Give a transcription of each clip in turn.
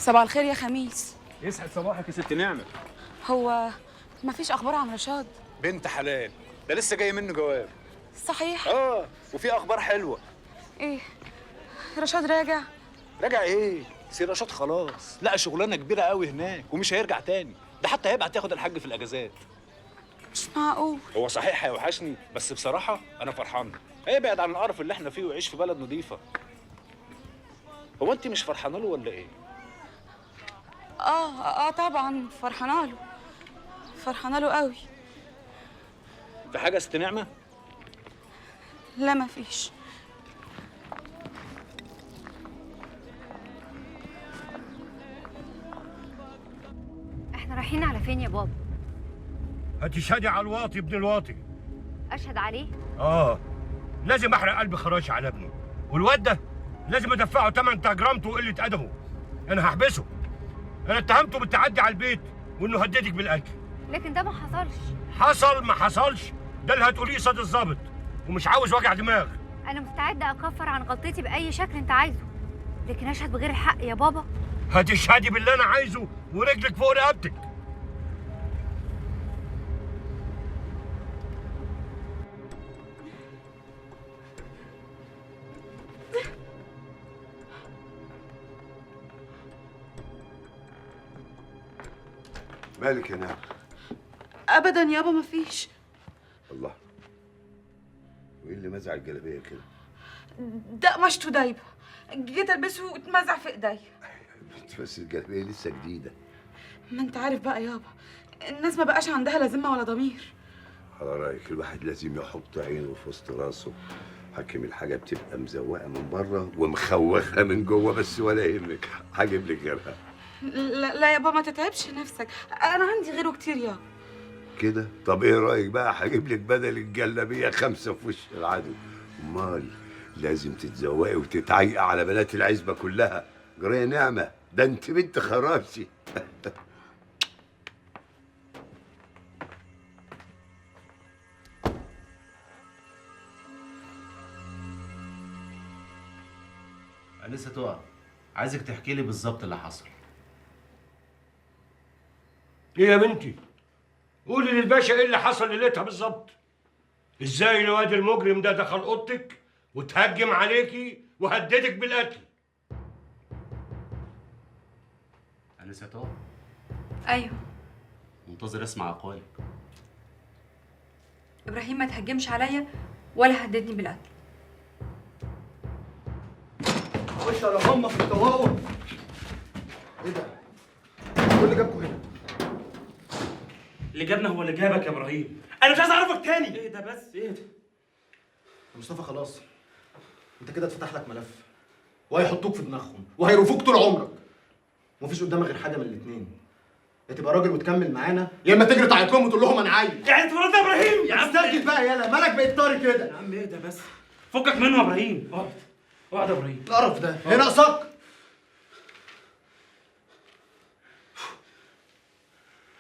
صباح الخير يا خميس. يسعد صباحك يا ست نعمة. هو مفيش اخبار عن رشاد؟ بنت حلال، ده لسه جاي منه جواب. صحيح؟ وفي اخبار حلوه. ايه؟ رشاد راجع؟ راجع ايه؟ سي رشاد خلاص لقى شغلانه كبيره قوي هناك ومش هيرجع تاني، ده حتى هيبعت ياخد الحاج في الاجازات. مش معقول. هو صحيح هيوحشني، بس بصراحه انا فرحان. هيبعد عن القرف اللي احنا فيه ويعيش في بلد نظيفه. هو انت مش فرحانه له ولا ايه؟ طبعا فرحانه له، فرحانه له قوي. في حاجه يا ست نعمه؟ لا مفيش. احنا رايحين على فين يا بابا؟ هتشهدي على الواطي ابن الواطي. اشهد عليه؟ لازم احرق قلب خراش على ابنه، والواد ده لازم ادفعه ثمن تجرمته وقله ادبه. انا هحبسه. انا اتهمته بالتعدي على البيت وانه هددك بالقتل. لكن ده ما حصلش. حصل ما حصلش ده اللي هتقوليه قصاد الظابط، ومش عاوز وجع دماغ. انا مستعده اكفر عن غلطتي باي شكل انت عايزه، لكن اشهد بغير الحق يا بابا. هتشهدي باللي انا عايزه ورجلك فوق رقبتك. مالك يا نعم؟ ابدا يابا مفيش. الله، وايه اللي مزع الجلابيه كده؟ ده قماشته دايبه، جيت البسه واتمزع في ايديا. بس الجلابيه لسه جديده. ما انت عارف بقى يابا، الناس ما بقاش عندها لا ذمه ولا ضمير. على رايك الواحد لازم يحط عينه في وسط راسه. حكم الحاجه بتبقى مزوقه من بره ومخوخه من جوه، بس ولا يهمك هجيب لك غيرها. لا يابا ما تتعبش نفسك، انا عندي غيره كتير يابا. كده؟ طب ايه رايك بقى هجيب لك بدل الجلابيه 5 في وش العدو. امال لازم تتزوقي وتتعيقي على بنات العزبه كلها. جريه نعمه، ده انت بنت خرابشي. لسه تقع. عايزك تحكي لي بالظبط اللي حصل. ايه يا بنتي؟ قولي للباشا ايه اللي حصل ليلتها بالظبط. ازاي الواد المجرم ده دخل اوضتك وتهجم عليكي وهددك بالقتل؟ لسه تقع. ايوه منتظر اسمع اقوالك. ابراهيم ما تهجمش عليا ولا هددني بالقتل. خش على ماما في الطواوة. ايه ده؟ ايه اللي جابكوا هنا؟ اللي جابنا هو اللي جابك يا ابراهيم. انا مش عايز اعرفك تاني. ايه ده بس؟ ايه ده؟ يا مصطفى خلاص، انت كده اتفتح لك ملف وهيحطوك في دماغهم وهيرفوك طول عمرك. ومفيش قدامك غير حاجه من الاثنين، يا تبقى راجل وتكمل معانا يا اما تجري تعيط لهم وتقول لهم انا عايز. يعني انت مرات يا ابراهيم؟ يا عم استرجل بقى يالا، مالك بقيت طاري كده؟ يا عم ايه ده بس؟ فكك منه يا ابراهيم. اقعد اقعد يا ابراهيم. القرف ده هنا ناقصك.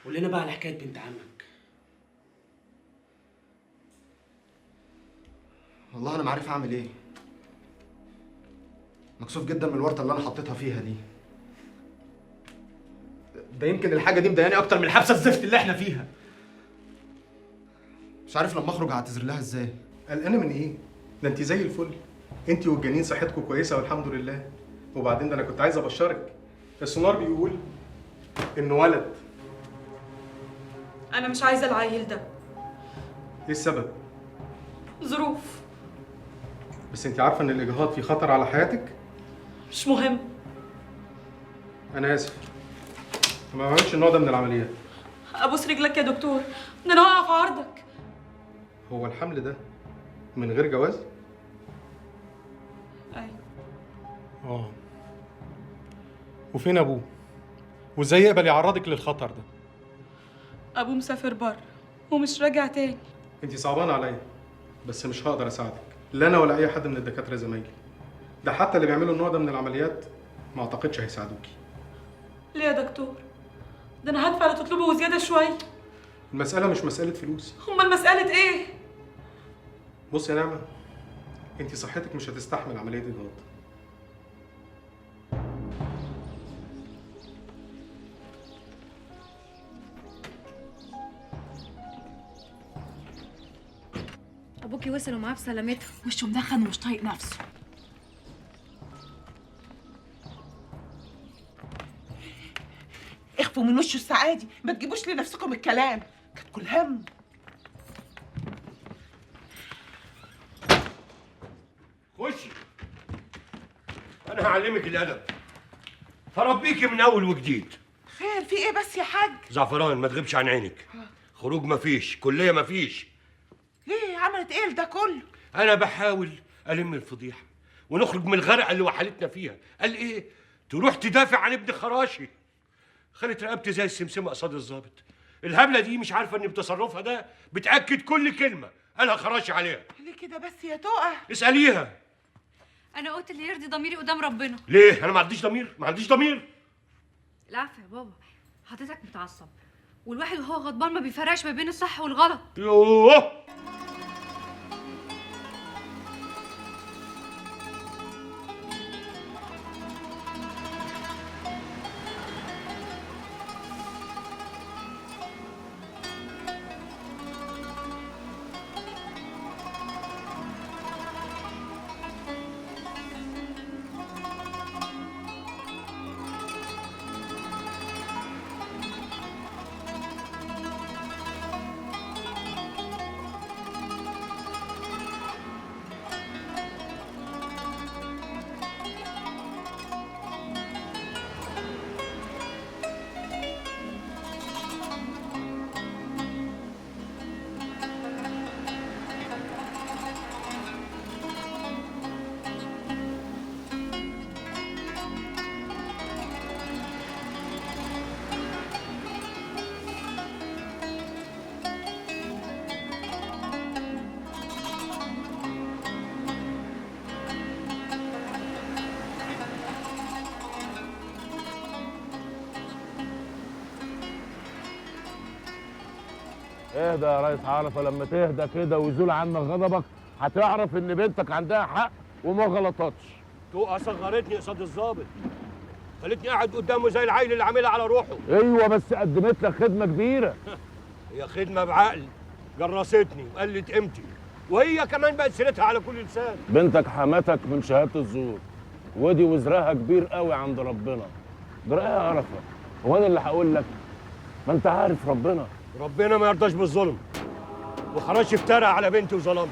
قول لنا بقى على حكايه بنت عمك. والله انا ما عارف اعمل ايه. مكسوف جدا من الورطه اللي انا حطيتها فيها دي. ده يمكن الحاجه دي مضايقاني اكتر من الحبسه الزفت اللي احنا فيها. مش عارف لما اخرج هعتذر لها ازاي. قلقانه من ايه؟ ده انت زي الفل، انت والجنين صحتكم كويسه والحمد لله. وبعدين ده انا كنت عايز ابشرك، السونار بيقول انه ولد. انا مش عايزه العيل ده. ايه السبب؟ ظروف. بس انت عارفه ان الاجهاض فيه خطر على حياتك؟ مش مهم. انا اسف، ما بعملش النوع ده من العمليات. ابوس رجلك يا دكتور، ده انا واقعه في عرضك. هو الحمل ده من غير جواز؟ ايوه. وفين ابوه؟ وازاي يقبل يعرضك للخطر ده؟ ابوه مسافر بره ومش راجع تاني. انت صعبانه عليا، بس مش هقدر اساعدك، لا انا ولا اي حد من الدكاتره زمايلي. ده حتى اللي بيعملوا النوع ده من العمليات ما اعتقدش هيساعدوكي. ليه يا دكتور؟ ده انا هدفع اللي تطلبه وزياده شويه. المساله مش مساله فلوس. امال مساله ايه؟ بص يا نعمه، انت صحتك مش هتستحمل عمليه اجهاض. صبحي وصل ومعاه بسلامتها. وشه مدخن ومش طايق نفسه. اخفوا من وشه السعادي، ما تجيبوش لنفسكم الكلام، كاتكوا الهم. خشي، انا هعلمك الادب، هربيكي من اول وجديد. خير في ايه بس يا حاج؟ زعفران ما تغيبش عن عينك. خروج مفيش، كليه مفيش. ليه عملت ايه ده كله؟ انا بحاول الم الفضيحه ونخرج من الغرقه اللي وحلتنا فيها. قال ايه؟ تروح تدافع عن ابن خراشي. خلت رقبتي زي السمسمه قصاد الظابط. الهبله دي مش عارفه ان بتصرفها ده بتاكد كل كلمه قالها خراشي عليها. ليه كده بس يا تقى؟ اساليها. انا قلت اللي يرضي ضميري قدام ربنا. ليه؟ انا ما عنديش ضمير؟ ما عنديش ضمير. العفو يا بابا، حضرتك متعصب، والواحد وهو غضبان ما بيفرقش ما بين الصح والغلط. يوه، اهدى يا ريس عرفه. لما تهدى كده ويزول عنك غضبك هتعرف ان بنتك عندها حق وما غلطتش. تقى صغرتني قصاد الظابط، خلتني قاعد قدامه زي العيل اللي عاملها على روحه. ايوه بس قدمت لك خدمه كبيره. هي خدمه بعقل، جرستني وقلت قيمتي، وهي كمان بقت سيرتها على كل لسان. بنتك حماتك من شهاده الزور، ودي وزرها كبير قوي عند ربنا. جرأة يا عرفه، هو انا اللي هقول لك؟ ما انت عارف ربنا ما يرضاش بالظلم، وخراشي افترى على بنتي وظلمت.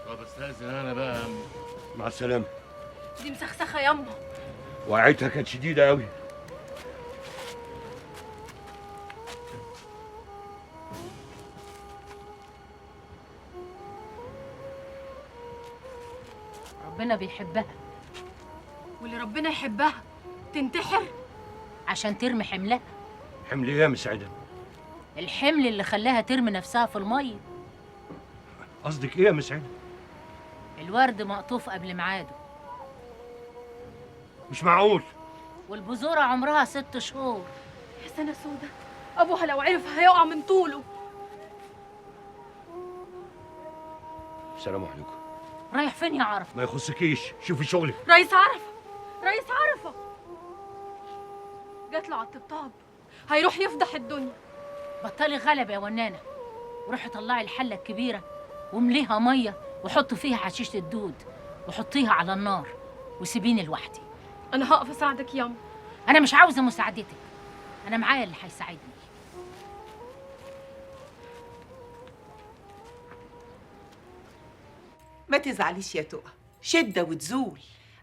طب استاذن انا بقى. مع السلامه. دي مسخسخه ياما. وقعتها كانت شديده قوي. ربنا بيحبها، واللي ربنا يحبها تنتحر عشان ترمي حملها. حمل ايه يا مسعده؟ الحمل اللي خلاها ترمي نفسها في الميه. قصدك ايه يا مس عينب؟ الورد مقطوف قبل ميعاده. مش معقول. والبذوره عمرها 6 شهور. يا سنة سودة، ابوها لو عرف هيقع من طوله. السلام عليكم. رايح فين يا عرفه؟ ما يخصكيش، شوفي شغلك. رئيس عرفة، رئيس عرفة جات له على الطبطاب، هيروح يفضح الدنيا. بطلي غلبة يا ونانة، وروحي طلعي الحلة الكبيرة وامليها مية وحطي فيها حشيشة الدود وحطيها على النار وسيبيني لوحدي. أنا هقف أساعدك ياما. أنا مش عاوزة مساعدتك، أنا معايا اللي هيساعدني. ما تزعليش يا تقى، شدة وتزول.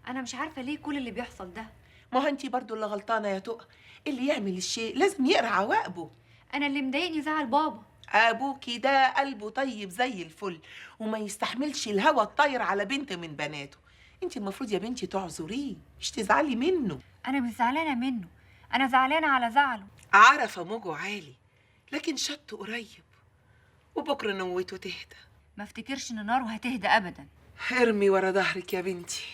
انا مش عارفه ليه كل اللي بيحصل ده. ما هو انتي برضو اللي غلطانة يا تقى، اللي يعمل الشيء لازم يقرا عواقبه. انا اللي مضايقني زعل بابا. ابوكي ده قلبه طيب زي الفل وما يستحملش الهوى الطاير على بنت من بناته. انتي المفروض يا بنتي تعذريه، مش تزعلي منه. انا مش زعلانه منه، انا زعلانه على زعله. عرفه موجه عالي لكن شطه قريب، وبكره نوته تهدى. ما افتكرش ان ناره هتهدى ابدا. ارمي ورا ظهرك يا بنتي.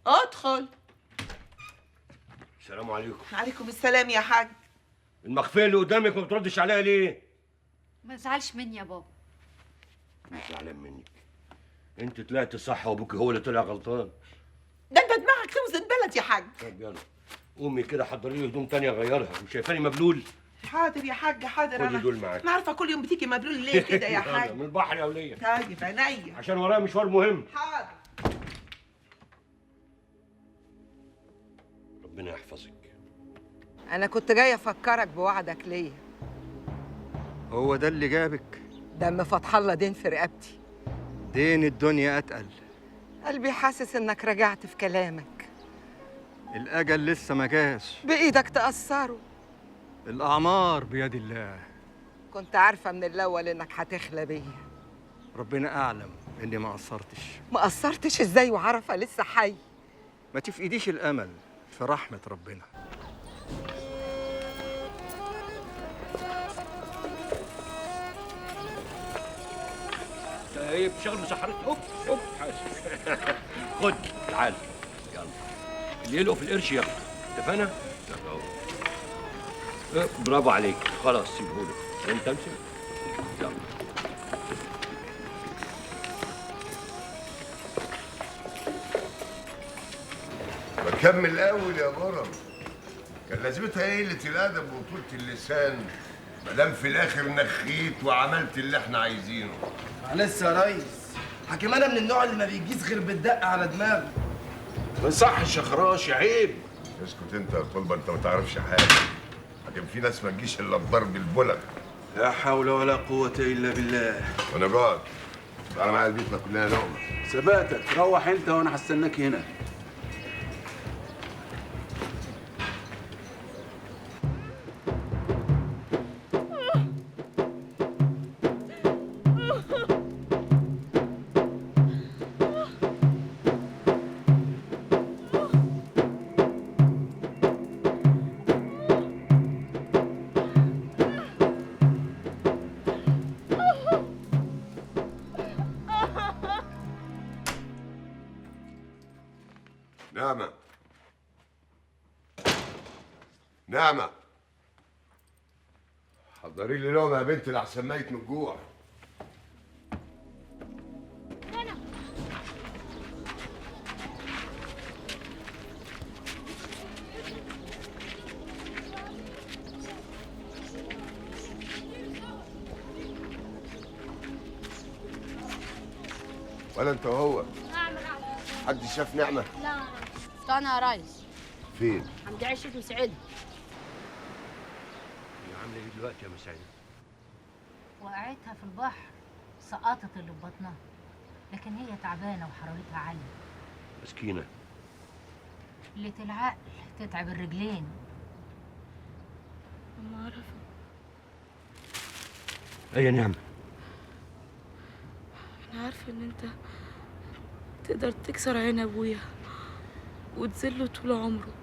ادخل. السلام عليكم. عليكم السلام يا حاج. المخفيه اللي قدامك ما بتردش عليها ليه؟ ما تزعلش مني يا بابا. مش زعلان منك، انت طلعت صح وابوك هو اللي طلع غلطان. ده انت دماغك توزن بلد يا حاج. طب يلا قومي كده حضري لي هدوم تانية اغيرها، مش شايفاني مبلول؟ حاضر يا حاج حاضر. خدي دول معاك. انا عارفه كل يوم بتيجي مبلول ليه كده يا حاج. من البحر يا وليه. طيب عينيا. عشان ورايا مشوار مهم. حاضر. ربنا يحفظك. أنا كنت جاية أفكرك بوعدك ليا. هو ده اللي جابك؟ دم فتح الله دين في رقبتي. دين الدنيا أتقل. قلبي حاسس إنك رجعت في كلامك. الأجل لسه ما جاش. بإيدك تأثره. الأعمار بيد الله. كنت عارفة من الأول إنك هتخلى بيا. ربنا أعلم إني ما قصرتش. ما قصرتش إزاي وعرفة لسه حي؟ ما تفقديش الأمل في رحمة ربنا. ايه بشغل مسحرات. هوب هوب حاسب. خد تعال يلا، اللي يلقوا في القرش ياخده، اتفقنا؟ يلا اهو. برافو عليك، خلاص سيبهولك انت امسك. يلا بكمل الاول يا برم. كان لازمتها ايه قله الادب وطولة اللسان ما دام في الاخر نخيت وعملت اللي احنا عايزينه. معلش يا ريس، حكيم انا من النوع اللي ما بيجيش غير بالدق على دماغه. ما يصحش يا خراشي، عيب. اسكت انت يا طلبه، انت ما تعرفش حاجه. لكن في ناس ما تجيش الا بضرب البلغ. لا حول ولا قوة الا بالله. وانا جاد تعالى معايا البيت ناكل لنا لقمه. ثباتك، روح انت وانا هستناك هنا. نعمة نعمة، حضري لي لقمة يا بنت لحسن ميت من الجوع. ولا انت وهو؟ حد شاف نعمة؟ لا انا يا ريس. فين؟ عند عيشة مسعود. هي عامله ايه دلوقتي يا مسعود؟ وقعتها في البحر، سقطت اللي في بطنها، لكن هي تعبانه وحرارتها عاليه. مسكينه. قلة العقل تتعب الرجلين. أما عرفة. ايه يا نعمه؟ أنا عارفة إن أنت تقدر تكسر عين أبويا وتذله طول عمره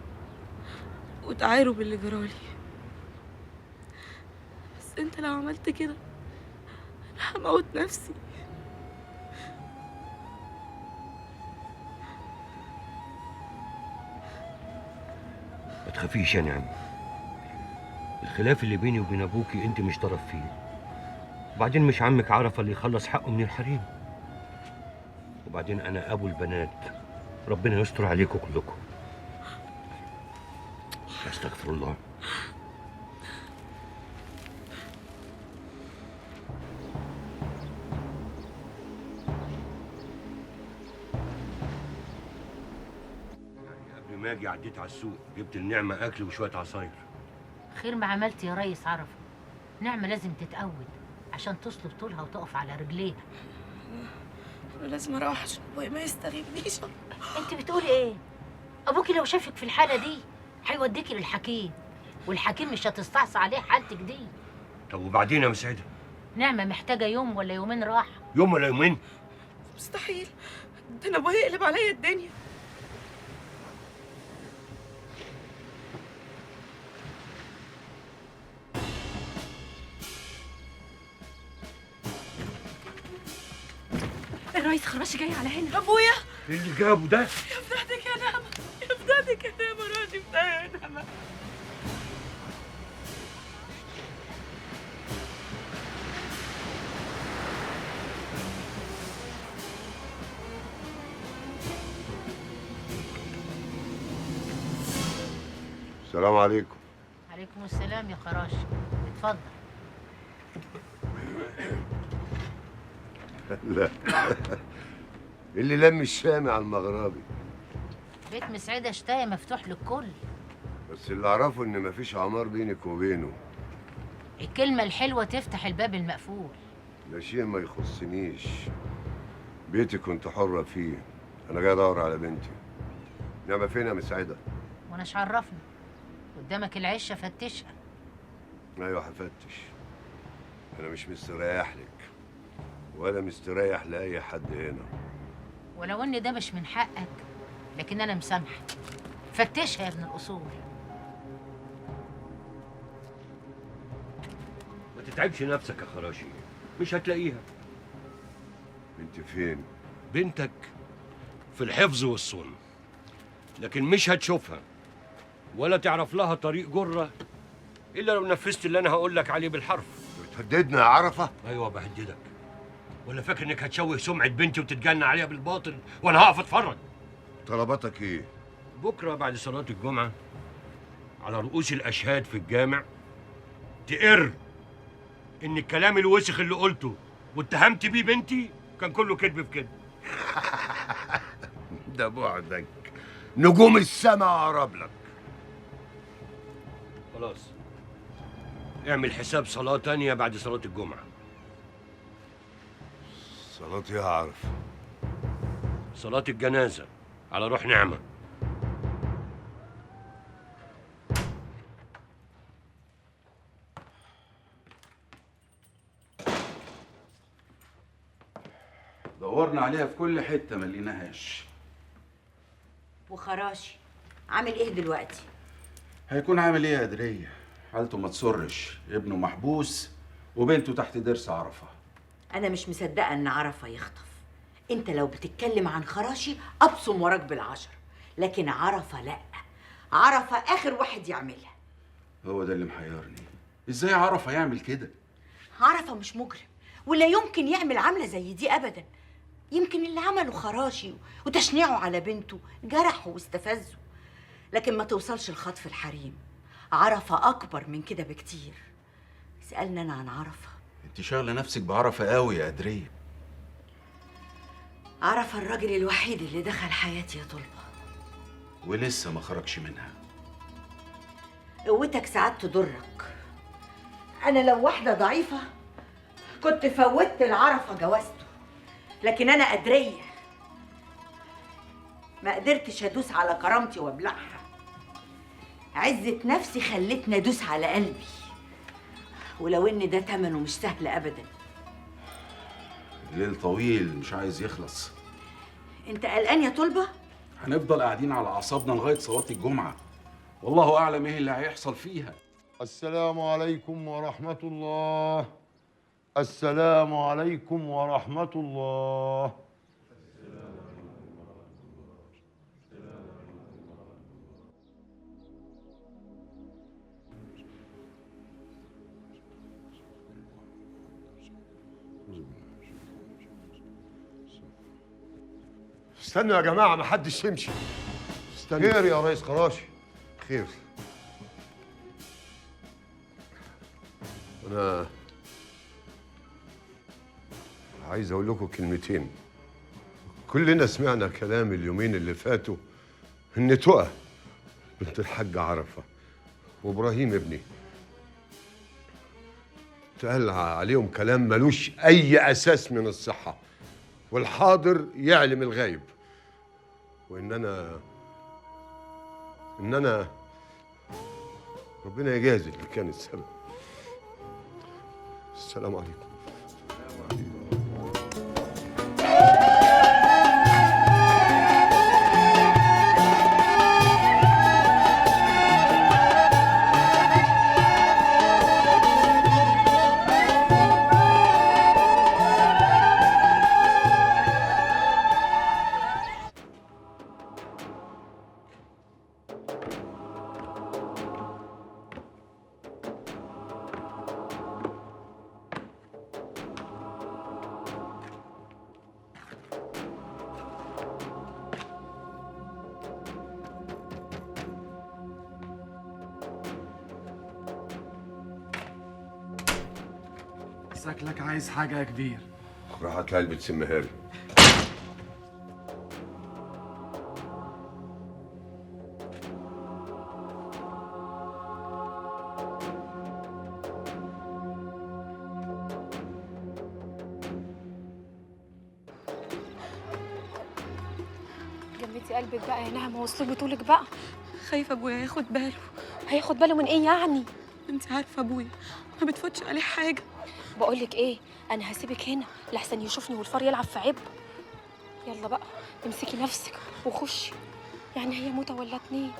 وتعايره باللي جرالي، انت لو عملت كده انا هموت نفسي. ما تخافيش يا نعمة، الخلاف اللي بيني وبين ابوكي انت مش طرف فيه، وبعدين مش عمك عرفة اللي يخلص حقه من الحريم، وبعدين انا ابو البنات، ربنا يستر عليكم كلكم. استغفر الله. قبل ما اجي عديت على السوق، جبت النعمة اكل وشوية عصاير. خير ما عملت يا ريس عرفة. نعمة لازم تتقود عشان تصلب طولها وتقف على رجليها. انا لازم اروح عشان ابويا ما يستغيبنيش. انت بتقولي ايه؟ ابوكي لو شافك في الحالة دي هيوديكي للحكيم، والحكيم مش هتستعصي عليه حالتك دي. طب وبعدين يا مسعدة؟ نعمة محتاجة يوم ولا يومين راحة. يوم ولا يومين؟ مستحيل، ده انا ابويا يقلب عليا الدنيا. الريس خراشي جاي على هنا. ابويا ايه اللي جابه ده؟ يا فداتك يا نعمة، يا فداتك يا نعمة، راضي بتاعي يا نعمة. السلام عليكم. عليكم السلام يا خراشي، اتفضل. لا اللي لم الشامي على المغربي. بيت مسعدة شتاية مفتوح للكل. بس اللي اعرفه ان مفيش عمار بينك وبينه. الكلمة الحلوة تفتح الباب المقفول. ده شيء ما يخصنيش، بيتي كنت حرة فيه. انا جاي ادور على بنتي. نعمة فين يا مسعدة؟ واناش عرفني، قدامك العشة فتشها. ايوه هفتش. انا مش مستريح لك ولا مستريح لاي حد هنا. ولو ان ده مش من حقك، لكن انا مسامحك. فتشها يا ابن الاصول. ما تتعبش نفسك يا خراشي، مش هتلاقيها. بنتي فين؟ بنتك في الحفظ والصون، لكن مش هتشوفها ولا تعرف لها طريق جرة إلا لو نفذت اللي أنا هقول لك عليه بالحرف. بتهددنا يا عرفة؟ أيوة بهددك. ولا فاكر إنك هتشوه سمعة بنتي وتتجنى عليها بالباطل وأنا هقف أتفرج؟ طلباتك إيه؟ بكرة بعد صلاة الجمعة على رؤوس الأشهاد في الجامع تقر إن الكلام الوسخ اللي قلته واتهمت بيه بنتي كان كله كذب في كذب. ده بعدك نجوم السما أقرب لك. خلاص، اعمل حساب صلاة تانية بعد صلاة الجمعة. صلاة إيه يا عارف؟ صلاة الجنازة على روح نعمة. دورنا عليها في كل حتة ما لقيناهاش. وخراشي عامل ايه دلوقتي؟ هيكون عامل ايه يا قدرية؟ حالته ما تسرش، ابنه محبوس وبنته تحت ضرس عرفة. انا مش مصدقه ان عرفه يخطف. انت لو بتتكلم عن خراشي ابصم وراك بالعشر، لكن عرفه لا، عرفه اخر واحد يعملها. هو ده اللي محيرني، ازاي عرفة يعمل كده؟ عرفه مش مجرم ولا يمكن يعمل عمله زي دي ابدا. يمكن اللي عمله خراشي وتشنيعه على بنته جرحه واستفزه، لكن ما توصلش لخطف الحريم. عرفه اكبر من كده بكتير. اسالني انا عن عرفه. انت شاغله نفسك بعرفة قوي يا قدرية. عرفه الراجل الوحيد اللي دخل حياتي يا طلبه، ولسه ما خرجش منها. قوتك ساعات تضرك. انا لو واحده ضعيفه كنت فوتت العرفه جوازته، لكن انا قدريه ما قدرتش ادوس على كرامتي وابلعها. عزة نفسي خلتني ادوس على قلبي، ولو ان ده تمنه مش سهل ابدا. الليل طويل مش عايز يخلص. انت قلقان يا طلبه؟ هنفضل قاعدين على اعصابنا لغايه صلاه الجمعه، والله اعلم ايه اللي هيحصل فيها. السلام عليكم ورحمة الله. السلام عليكم ورحمة الله. استنوا يا جماعة، ما حدش يمشي. استنوا. خير يا ريس خراشي؟ خير. أنا عايز أقول لكم كلمتين. كلنا سمعنا كلام اليومين اللي فاتوا إن تقى بنت الحاج عرفة وإبراهيم ابني اتقال عليهم كلام ملوش أي أساس من الصحة، والحاضر يعلم الغايب، وإن أنا ربنا يجازي اللي كان السبب. السلام عليكم. شكلك عايز حاجة يا كبير. راح هات لي علبة سمهاري. جمدي قلبك بقى يا نعمة، وصلوا بطولك بقى. خايفة ابويا ياخد باله. هياخد باله من ايه يعني؟ انت عارفة ابويا ما بتفوتش عليه حاجة. بقولك ايه، انا هسيبك هنا لحسن يشوفني والفار يلعب في عبه. يلا بقى امسكي نفسك وخشي، يعني هي موتة ولا اتنين.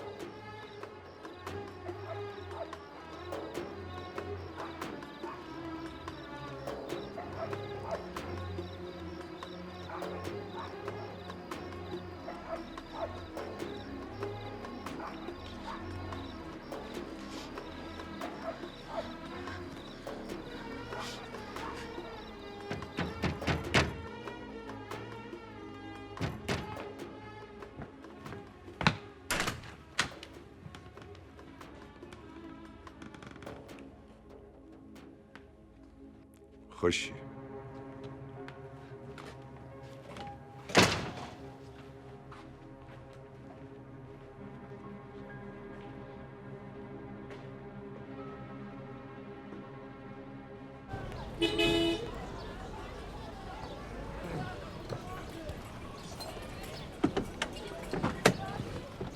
خشي.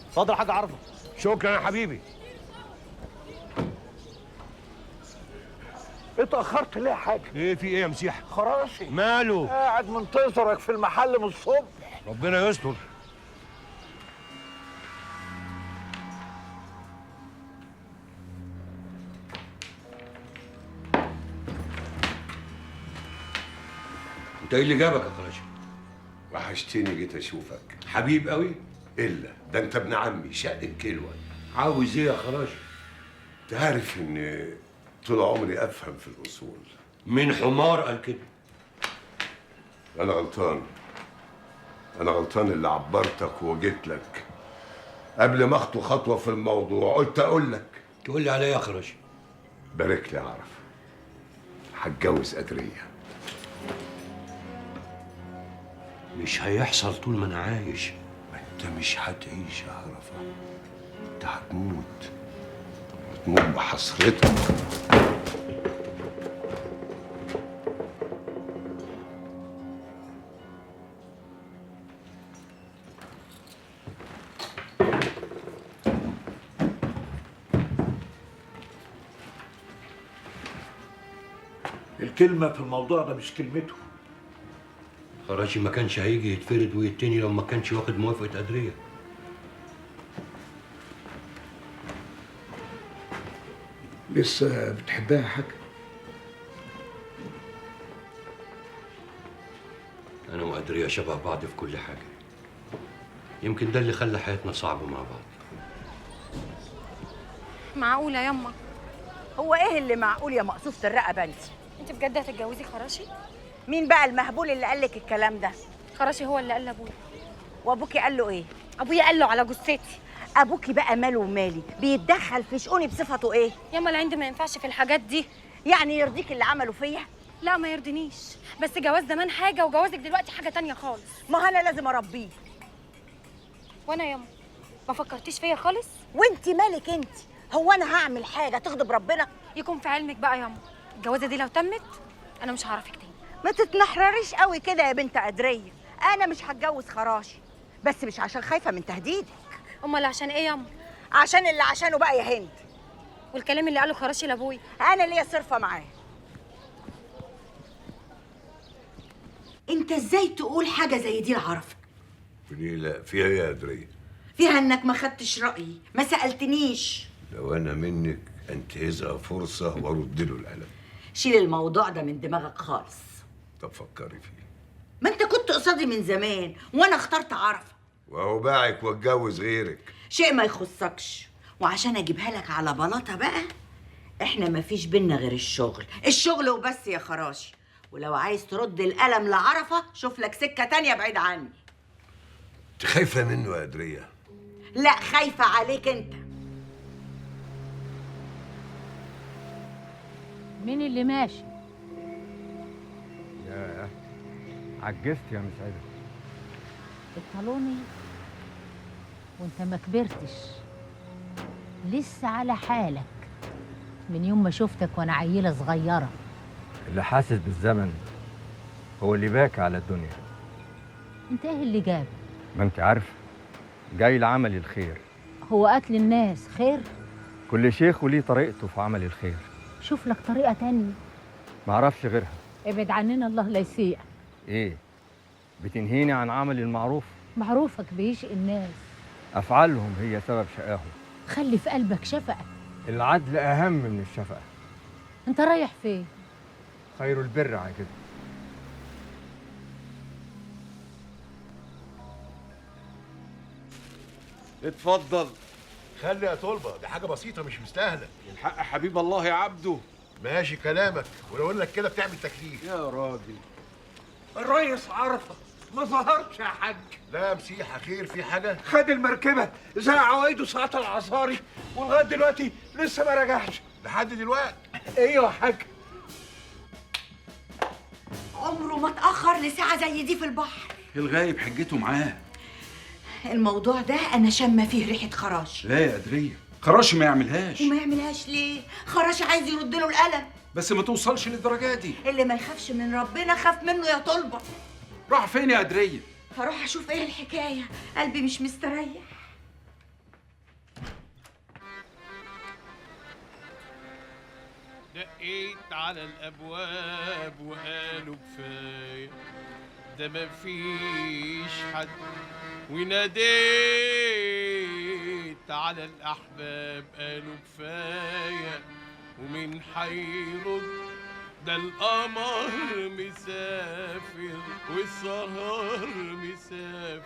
اتفضل يا حاج عرفه. شكرا يا حبيبي. اتأخرت ليه يا حاج؟ ايه في ايه يا مسيح؟ خراشي ماله؟ قاعد منتظرك في المحل من الصبح. ربنا يستر. انت ايه اللي جابك يا خراشي؟ وحشتني جيت اشوفك. حبيب قوي؟ الا ده انت ابن عمي شق الكلوه. عاوز ايه يا خراشي؟ انت عارف ان طول عمري افهم في الاصول. من حمار قال كده. انا غلطان. انا غلطان اللي عبرتك وجيت لك قبل ما اخطو خطوه في الموضوع. قلت اقول لك. تقول لي على ايه يا خراشي؟ بارك لي اعرف. هتجوز قدريه. مش هيحصل طول ما انا عايش. ما انت مش هتعيش يا عرفه، انت هتموت. هتموت بحسرتك. الكلمة في الموضوع ده مش كلمته. خراشي ما كانش هيجي يتفرد ويتني لو ما كانش واخد موافقة قدرية. لسه بتحبها يا حاج؟ أنا وقدرية شبه بعض في كل حاجة. يمكن ده اللي خلى حياتنا صعبة مع بعض. معقوله يما؟ هو ايه اللي معقول يا مقصوفة الرقبة انت؟ انت بجد هتتجوزي خراشي؟ مين بقى المهبول اللي قال لك الكلام ده؟ خراشي هو اللي قال لابويا. وابوكي قال له ايه؟ ابويا قال له على جثتي. ابوكي بقى ماله ومالي؟ بيتدخل في شؤوني بصفته ايه؟ ياما العند ما ينفعش في الحاجات دي. يعني يرضيك اللي عمله فيا؟ لا ما يرضينيش، بس جواز زمان حاجه وجوازك دلوقتي حاجه تانية خالص. ما انا لازم اربيه. وانا ياما ما فكرتيش فيا خالص؟ وانت مالك انت؟ هو انا هعمل حاجه تغضب ربنا؟ يكون في علمك بقى ياما، الجوازه دي لو تمت انا مش هعرفك تاني. ما تتنحرريش قوي كده يا بنت قدريه، انا مش هتجوز خراشي، بس مش عشان خايفه من تهديدك. امال عشان ايه ياما؟ عشان اللي عشانه بقى يا هند. والكلام اللي قاله خراشي لابويا انا ليا صرفه معاه. انت ازاي تقول حاجه زي دي لعرفك؟ ليه لا؟ فيها ايه يا قدريه؟ فيها انك ما خدتش رايي، ما سالتنيش. لو انا منك انتهزها فرصه وارد له القلم. شيل الموضوع ده من دماغك خالص. طب فكري فيه. ما انت كنت قصادي من زمان وانا اخترت عرفه، وهو باعك واتجوز غيرك. شيء ما يخصكش. وعشان اجيبها لك على بلاطه بقى، احنا ما فيش بينا غير الشغل وبس يا خراشي. ولو عايز ترد القلم لعرفه شوف لك سكه تانية بعيد عني. انت خايفه منه يا قدريه؟ لا، خايفه عليك انت. مين اللي ماشي؟ ياه عجزت يا مسعدة. الطالوني وانت ما كبرتش لسه على حالك من يوم ما شفتك وانا عيله صغيره. اللي حاسس بالزمن هو اللي باكي على الدنيا. انت ايه اللي جابك؟ ما انت عارف جاي لعمل الخير. هو قتل الناس خير؟ كل شيخ وليه طريقته في عمل الخير. شوف لك طريقه تانية. معرفش غيرها. ابعد عننا الله لا يسيء. ايه بتنهيني عن عمل المعروف؟ معروفك بيشق الناس، افعالهم هي سبب شقاهم. خلي في قلبك شفقه. العدل اهم من الشفقه. انت رايح فين؟ خير البر على كده. اتفضل. خلي يا طلبه، دي حاجه بسيطه مش مستاهله. الحق حبيب الله يا عبده. ماشي كلامك، ولو انك كده بتعمل تكليف. يا راجل الريس عرفه ما ظهرش يا حاج. لا مسيحه خير، في حاجه؟ خد المركبه زي عوايده ساعة العصاري ولغايه دلوقتي لسه ما رجعش. لحد دلوقتي؟ ايوه يا حاج. عمره ما اتاخر لساعه زي دي في البحر. الغايب حجته معاه. الموضوع ده انا شامه فيه ريحه خراش. لا يا قدريه، خراشي ما يعملهاش. وما يعملهاش ليه؟ خراش عايز يرد له القلم. بس ما توصلش للدرجه دي. اللي ما يخافش من ربنا خاف منه يا طلبه. راح فين يا قدريه؟ هروح اشوف ايه الحكايه، قلبي مش مستريح. دقيت على الابواب وقالوا كفايه ده مفيش حد، وناديت على الاحباب قالوا كفايه ومين حيرد، ده القمر مسافر والسهر مسافر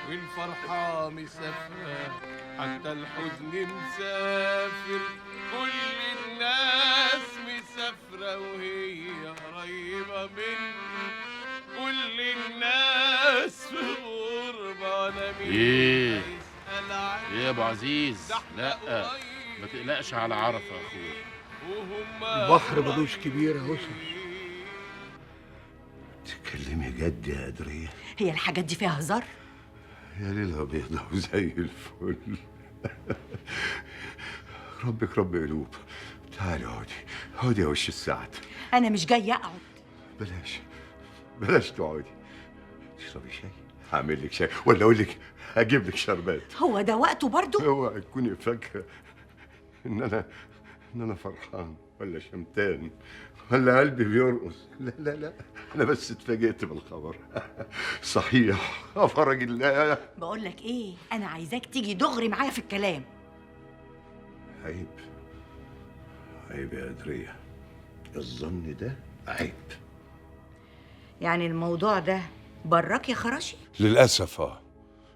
والفرحة مسافرة حتى الحزن مسافر، كل الناس مسافرة وهي قريبة مني، كل الناس في غربة أنا مين ايه هيسأل عني. ايه يا ابو عزيز؟ لا ما تقلقش على عرفه يا اخويا. البحر ملوش كبير يا هشام. تتكلمي جد يا قدريه؟ هي الحاجات دي فيها هزار؟ يا ليلها بيضة وزي الفل. ربك رب قلوب. تعالي اقعدي يا وش السعد. انا مش جايه اقعد. بلاش تقعدي. تشربي شاي؟ هعمل لك شاي ولا اقول لك هجيب لك شربات؟ هو ده وقته برضه؟ اوعي تكوني فاكره ان انا فرحان ولا شمتان ولا قلبي بيرقص. لا لا لا، انا بس اتفاجئت بالخبر. صحيح فرج الله. بقول لك ايه، انا عايزاك تيجي دغري معايا في الكلام. عيب يا قدرية، الظن ده عيب. يعني الموضوع ده براك يا خراشي؟ للأسف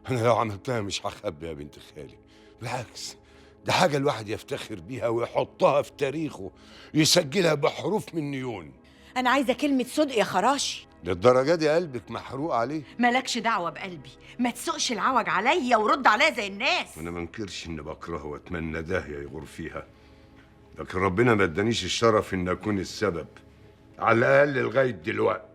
أنا لو عملتها مش هخبي يا بنت خالي، بالعكس ده حاجة الواحد يفتخر بيها ويحطها في تاريخه، يسجلها بحروف من نيون. انا عايزه كلمه صدق يا خراشي. للدرجة دي قلبك محروق عليه؟ مالكش دعوه بقلبي، ما تسوقش العوج عليا ورد عليا زي الناس. أنا ما انكرش إني بكرهه وأتمنى داهية يغور فيها، لكن ربنا ما ادانيش الشرف إن أكون السبب، على الأقل لغاية دلوقتي.